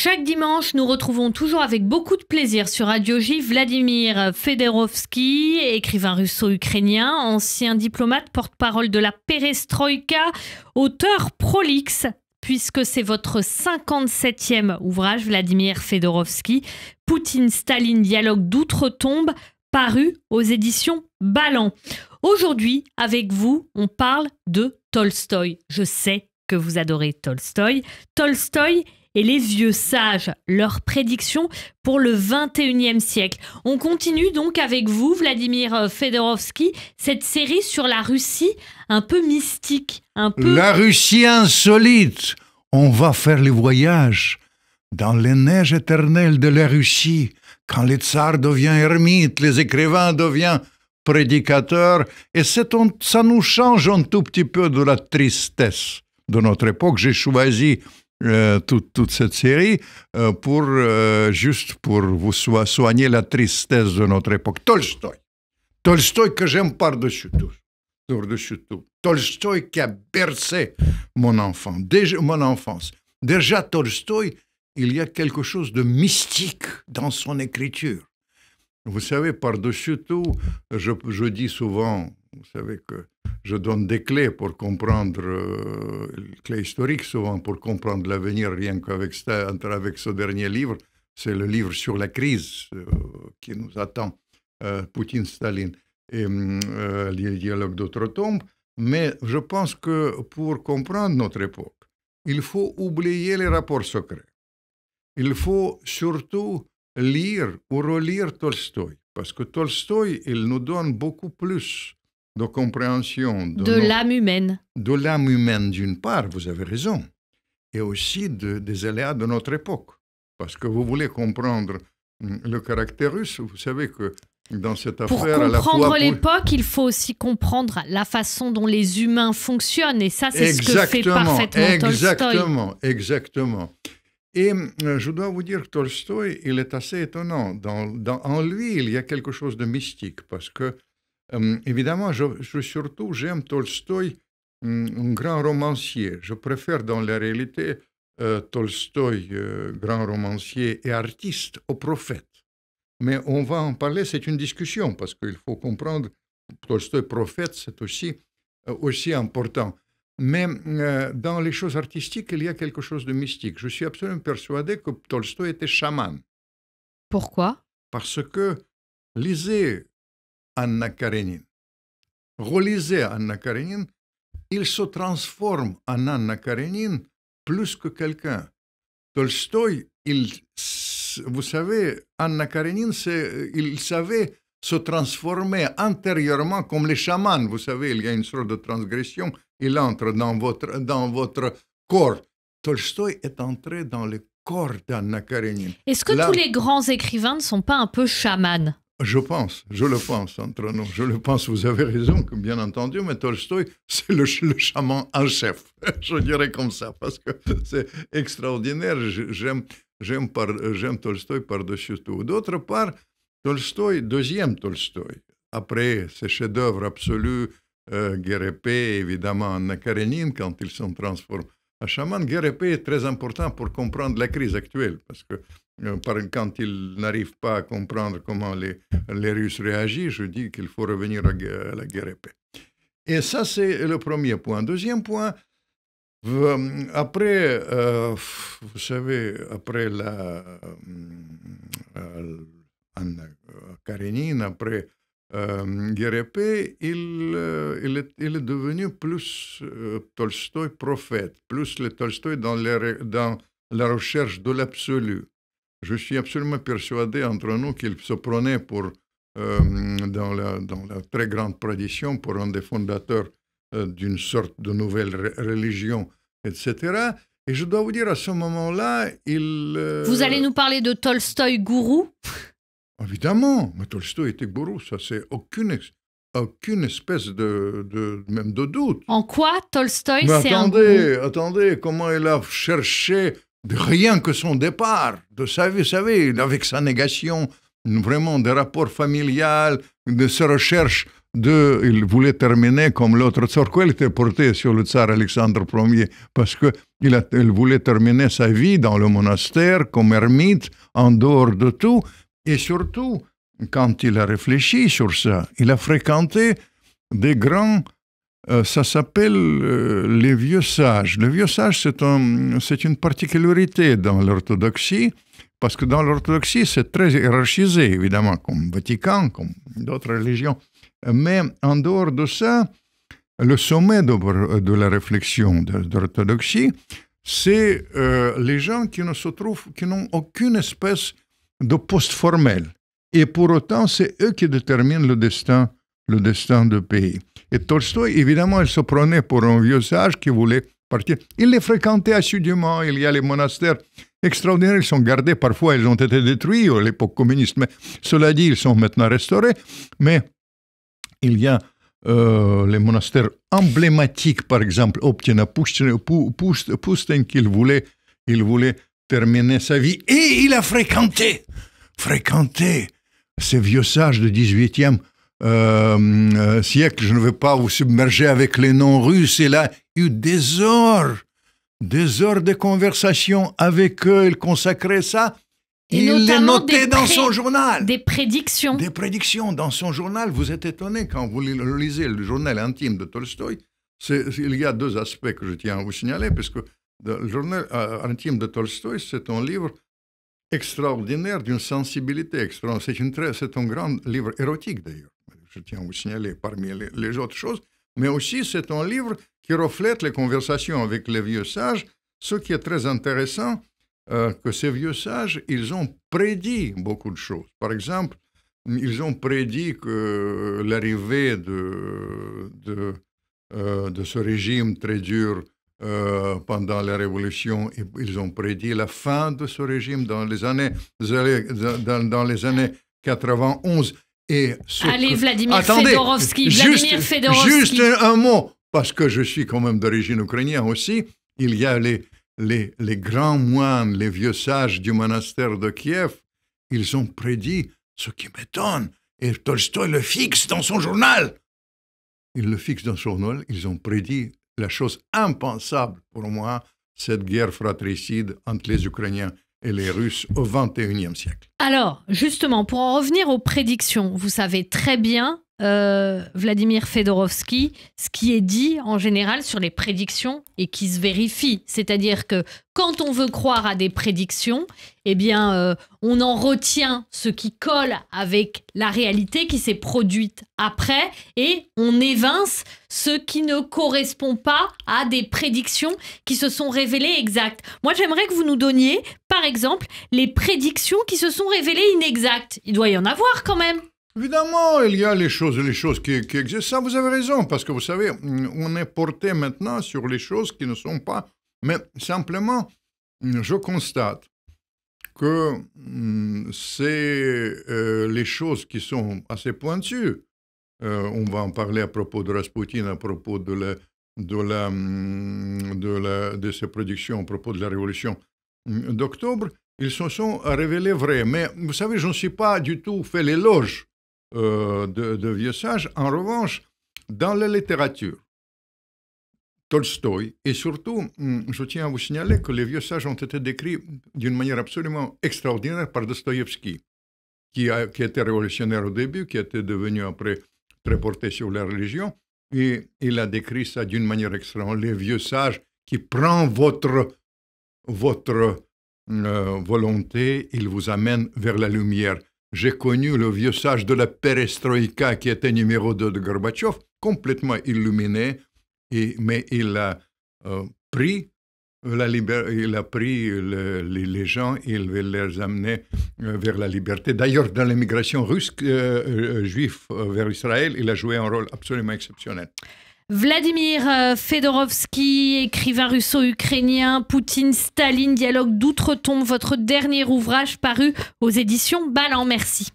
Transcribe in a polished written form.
Chaque dimanche, nous retrouvons toujours avec beaucoup de plaisir sur Radio J Vladimir Fedorovski, écrivain russo-ukrainien, ancien diplomate, porte-parole de la Perestroïka, auteur prolixe, puisque c'est votre 57e ouvrage, Vladimir Fedorovski, Poutine-Staline, dialogue d'outre-tombe, paru aux éditions Ballant. Aujourd'hui, avec vous, on parle de Tolstoï. Je sais que vous adorez Tolstoï. Tolstoï et les vieux sages, leurs prédictions pour le 21e siècle. On continue donc avec vous, Vladimir Fedorovski, cette série sur la Russie un peu mystique. La Russie insolite. On va faire le voyage dans les neiges éternelles de la Russie, quand le tsar devient ermite, les écrivains deviennent prédicateurs, et ça nous change un tout petit peu de la tristesse de notre époque. J'ai choisi toute cette série juste pour vous soigner la tristesse de notre époque. Tolstoï que j'aime par-dessus tout. Tolstoï qui a bercé mon enfance. Déjà, Tolstoï, il y a quelque chose de mystique dans son écriture. Vous savez, par-dessus tout, je dis souvent, vous savez que je donne des clés pour comprendre, clés historiques souvent, pour comprendre l'avenir, rien qu'avec ce dernier livre. C'est le livre sur la crise qui nous attend, Poutine-Staline et les dialogues d'outre-tombe. Mais je pense que pour comprendre notre époque, il faut oublier les rapports secrets. Il faut surtout lire ou relire Tolstoï, parce que Tolstoï, il nous donne beaucoup plus de compréhension de l'âme humaine. De l'âme humaine, d'une part, vous avez raison, et aussi des aléas de notre époque. Parce que vous voulez comprendre le caractère russe, vous savez que dans cette affaire... Pour comprendre l'époque, il faut aussi comprendre la façon dont les humains fonctionnent, et ça, c'est ce que fait parfaitement Tolstoï. Exactement. Et je dois vous dire que Tolstoï, il est assez étonnant. En lui, il y a quelque chose de mystique, parce que, évidemment, j'aime Tolstoï, un grand romancier. Je préfère dans la réalité Tolstoï, grand romancier et artiste, au prophète. Mais on va en parler, c'est une discussion, parce qu'il faut comprendre, Tolstoï, prophète, c'est aussi important. Mais dans les choses artistiques, il y a quelque chose de mystique. Je suis absolument persuadé que Tolstoï était chaman. Pourquoi? Parce que lisez Anna Karénine. Relisez Anna Karénine, il se transforme en Anna Karénine plus que quelqu'un. Tolstoï, vous savez, Anna Karénine, il savait se transformer intérieurement comme les chamans. Vous savez, il y a une sorte de transgression. Il entre dans votre corps. Tolstoï est entré dans le corps d'Anna Karénine. Est-ce que tous les grands écrivains ne sont pas un peu chamans? Je le pense entre nous. Je le pense, vous avez raison, bien entendu, mais Tolstoï, c'est le chaman en chef. Je dirais comme ça, parce que c'est extraordinaire. J'aime Tolstoï par-dessus tout. D'autre part, Tolstoï, deuxième Tolstoï, après ses chefs-d'œuvre absolus, Guerre et paix, évidemment, Anna Karénine, quand ils se transforment en chaman. Guerre et paix est très important pour comprendre la crise actuelle, parce que quand ils n'arrivent pas à comprendre comment les Russes réagissent, je dis qu'il faut revenir à la guerre et paix. Et ça, c'est le premier point. Deuxième point, après, vous savez, après Anna Karénine, après Guerre et paix, il est devenu plus Tolstoï prophète, plus le Tolstoï dans la recherche de l'absolu. Je suis absolument persuadé entre nous qu'il se prenait pour, dans la très grande tradition, pour un des fondateurs d'une sorte de nouvelle religion, etc. Et je dois vous dire, à ce moment-là, Vous allez nous parler de Tolstoï gourou? Évidemment, mais Tolstoï était gourou, ça c'est aucune espèce même de doute. En quoi Tolstoï c'est un gourou? Attendez, comment il a cherché, rien que son départ, vous savez, avec sa négation, vraiment des rapports familiales, de sa recherche il voulait terminer comme l'autre tsar. Pourquoi il était porté sur le tsar Alexandre Ier? Parce qu'il voulait terminer sa vie dans le monastère comme ermite, en dehors de tout. Et surtout, quand il a réfléchi sur ça, il a fréquenté des grands, ça s'appelle les vieux sages. Les vieux sages, c'est une particularité dans l'orthodoxie, parce que dans l'orthodoxie, c'est très hiérarchisé, évidemment, comme Vatican, comme d'autres religions. Mais en dehors de ça, le sommet de la réflexion de l'orthodoxie, c'est les gens qui n'ont aucune espèce de poste formel. Et pour autant, c'est eux qui déterminent le destin du pays. Et Tolstoï, évidemment, il se prenait pour un vieux sage qui voulait partir. Il les fréquentait assidûment. Il y a les monastères extraordinaires. Ils sont gardés. Parfois, ils ont été détruits à l'époque communiste. Mais cela dit, ils sont maintenant restaurés. Mais il y a les monastères emblématiques, par exemple, Optina Pusten, qu'il voulait terminer sa vie. Et il a fréquenté ces vieux sages du XVIIIe siècle. Je ne veux pas vous submerger avec les noms russes. Il a eu des heures de conversation avec eux. Il consacrait ça. Et il les notait dans son journal. Des prédictions. Des prédictions dans son journal. Vous êtes étonné quand vous lisez le journal intime de Tolstoï. Il y a deux aspects que je tiens à vous signaler, parce que le journal intime de Tolstoï, c'est un livre extraordinaire, d'une sensibilité extraordinaire. C'est un grand livre érotique, d'ailleurs. Je tiens à vous signaler parmi les autres choses. Mais aussi, c'est un livre qui reflète les conversations avec les vieux sages. Ce qui est très intéressant, que ces vieux sages, ils ont prédit beaucoup de choses. Par exemple, ils ont prédit que l'arrivée de ce régime très dur pendant la Révolution, ils ont prédit la fin de ce régime dans les années 91. Allez, Vladimir Fedorovski. Juste un mot, parce que je suis quand même d'origine ukrainienne aussi. Il y a les grands moines, les vieux sages du monastère de Kiev. Ils ont prédit ce qui m'étonne. Et Tolstoï le fixe dans son journal. Il le fixe dans son journal. Ils ont prédit la chose impensable pour moi, cette guerre fratricide entre les Ukrainiens et les Russes au XXIe siècle. Alors, justement, pour en revenir aux prédictions, vous savez très bien, Vladimir Fedorovski, ce qui est dit en général sur les prédictions et qui se vérifie. C'est-à-dire que quand on veut croire à des prédictions, eh bien, on en retient ce qui colle avec la réalité qui s'est produite après et on évince ce qui ne correspond pas à des prédictions qui se sont révélées exactes. Moi, j'aimerais que vous nous donniez, par exemple, les prédictions qui se sont révélées inexactes. Il doit y en avoir quand même. Évidemment, il y a les choses qui existent. Ça, vous avez raison, parce que vous savez, on est porté maintenant sur les choses qui ne sont pas. Mais simplement, je constate que c'est les choses qui sont assez pointues. On va en parler à propos de Raspoutine, à propos de ses prédictions, à propos de la révolution d'octobre. Ils se sont révélés vrais. Mais vous savez, je ne suis pas du tout fait l'éloge de vieux sages. En revanche, dans la littérature, Tolstoï, et surtout, je tiens à vous signaler que les vieux sages ont été décrits d'une manière absolument extraordinaire par Dostoïevski, qui était révolutionnaire au début, qui était devenu après très porté sur la religion, et il a décrit ça d'une manière extraordinaire. Les vieux sages qui prennent votre volonté, ils vous amènent vers la lumière. J'ai connu le vieux sage de la perestroïka qui était numéro 2 de Gorbatchev, complètement illuminé, mais il a pris les gens, il veut les amener vers la liberté. D'ailleurs, dans l'immigration russe, juive vers Israël, il a joué un rôle absolument exceptionnel. Vladimir Fedorovski, écrivain russo-ukrainien, Poutine, Staline, dialogue d'outre-tombe, votre dernier ouvrage paru aux éditions Ballant. Merci.